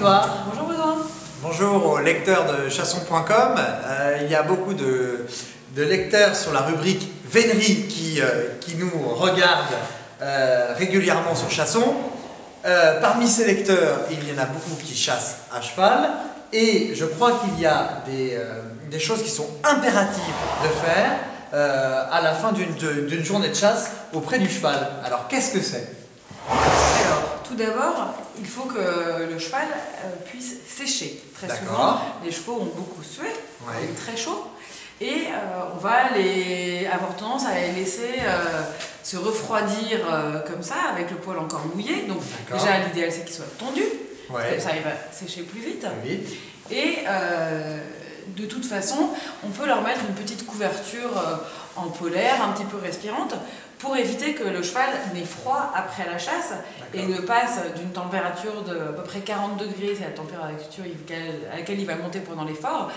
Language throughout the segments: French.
Victoire. Bonjour Baudouin. Bonjour aux lecteurs de chasson.com. Il y a beaucoup de lecteurs sur la rubrique vénerie qui nous regardent régulièrement sur Chasson. Parmi ces lecteurs, il y en a beaucoup qui chassent à cheval et je crois qu'il y a des choses qui sont impératives de faire à la fin d'une journée de chasse auprès du cheval. Alors qu'est-ce que c'est? Alors, tout d'abord, il faut que le cheval puisse sécher. Très souvent, les chevaux ont beaucoup sué, il est très chaud, et on va avoir tendance à les laisser se refroidir comme ça, avec le poil encore mouillé. Donc déjà, l'idéal c'est qu'il soit tendu, comme ça il va sécher plus vite. Et de toute façon, on peut leur mettre une petite couverture en polaire, un petit peu respirante, pour éviter que le cheval n'ait froid après la chasse et ne passe d'une température de à peu près 40 degrés, c'est la température à laquelle il va monter pendant l'effort,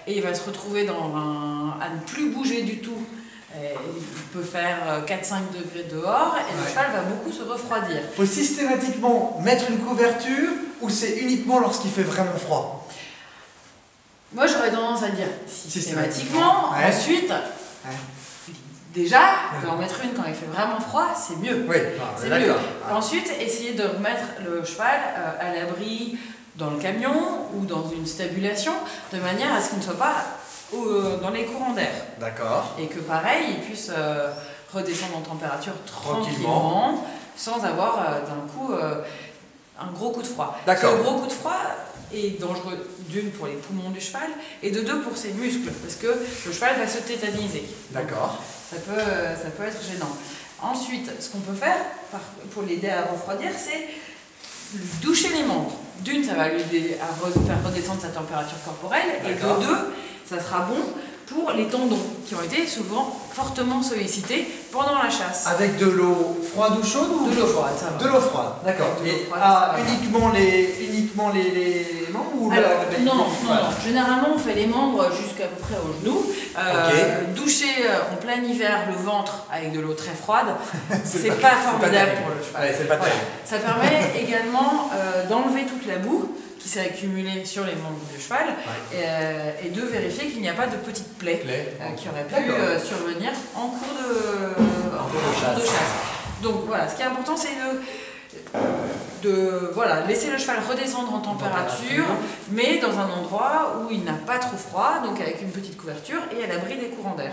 et il va se retrouver à ne plus bouger du tout. Il peut faire 4-5 degrés dehors et le cheval va beaucoup se refroidir. Il faut systématiquement mettre une couverture ou c'est uniquement lorsqu'il fait vraiment froid? Moi j'aurais tendance à dire systématiquement. Ensuite, déjà, en mettre une quand il fait vraiment froid, c'est mieux. C'est mieux. Ensuite, essayer de remettre le cheval à l'abri dans le camion ou dans une stabulation, de manière à ce qu'il ne soit pas dans les courants d'air. Et que pareil, il puisse redescendre en température tranquillement, sans avoir d'un coup un gros coup de froid. Ce gros coup de froid est dangereux d'une pour les poumons du cheval et de deux pour ses muscles, parce que le cheval va se tétaniser. Ça peut être gênant. Ensuite, ce qu'on peut faire pour l'aider à refroidir, c'est lui doucher les membres. D'une, ça va lui aider à faire redescendre sa température corporelle, et de deux, ça sera bon pour les tendons qui ont été souvent fortement sollicités pendant la chasse. Avec de l'eau froide ou chaude ou... De l'eau froide, ça va. De l'eau froide, d'accord. Et uniquement les membres ou non. Généralement, on fait les membres jusqu'à peu près au genou. Doucher en plein hiver le ventre avec de l'eau très froide, c'est pas formidable pour le cheval. C'est pas terrible. Ça permet également d'enlever toute la boue qui s'est accumulée sur les membres du cheval et de vérifier qu'il n'y a pas de petites plaies qui auraient pu survenir en cours de chasse. Donc voilà, ce qui est important, c'est de laisser le cheval redescendre en température, mais dans un endroit où il n'a pas trop froid, donc avec une petite couverture et à l'abri des courants d'air.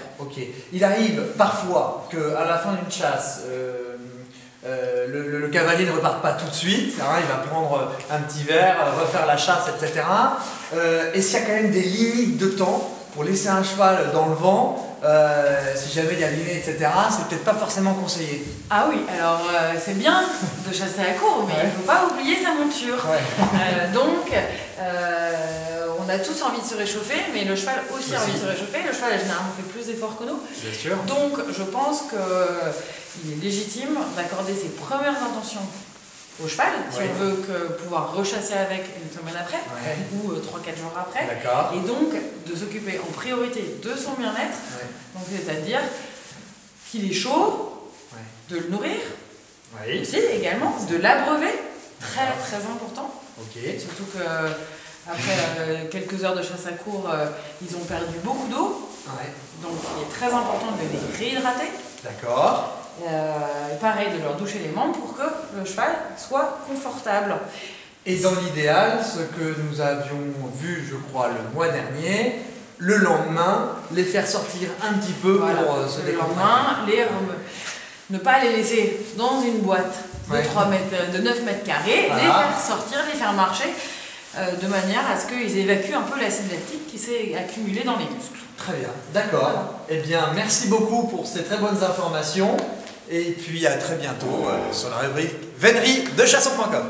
Il arrive parfois qu'à la fin d'une chasse, le cavalier ne reparte pas tout de suite, il va prendre un petit verre, refaire la chasse, etc. Est-ce qu'il y a quand même des limites de temps pour laisser un cheval dans le vent? Si jamais il y a du nez, etc., c'est peut-être pas forcément conseillé. Ah oui, alors c'est bien de chasser à court, mais il ne faut pas oublier sa monture. Donc, on a tous envie de se réchauffer, mais le cheval aussi a envie de se réchauffer. Le cheval a généralement fait plus d'efforts que nous. Bien sûr. Donc, je pense qu'il est légitime d'accorder ses premières intentions au cheval, si on veut pouvoir rechasser avec une semaine après, ou 3-4 jours après, et donc de s'occuper en priorité de son bien-être, donc c'est-à-dire qu'il est chaud, de le nourrir, aussi également, de l'abreuver, très important, surtout qu'après quelques heures de chasse à court, ils ont perdu beaucoup d'eau, donc il est très important de les réhydrater. Pareil, de leur doucher les membres pour que le cheval soit confortable. Et dans l'idéal, ce que nous avions vu, je crois, le mois dernier, le lendemain, les faire sortir un petit peu pour se décontracter. Le lendemain, ne pas les laisser dans une boîte de 9 mètres carrés, les faire sortir, les faire marcher, de manière à ce qu'ils évacuent un peu l'acide lactique qui s'est accumulé dans les muscles. Très bien, d'accord. Eh bien, merci beaucoup pour ces très bonnes informations. Et puis à très bientôt sur la rubrique vénerie de chasson.com.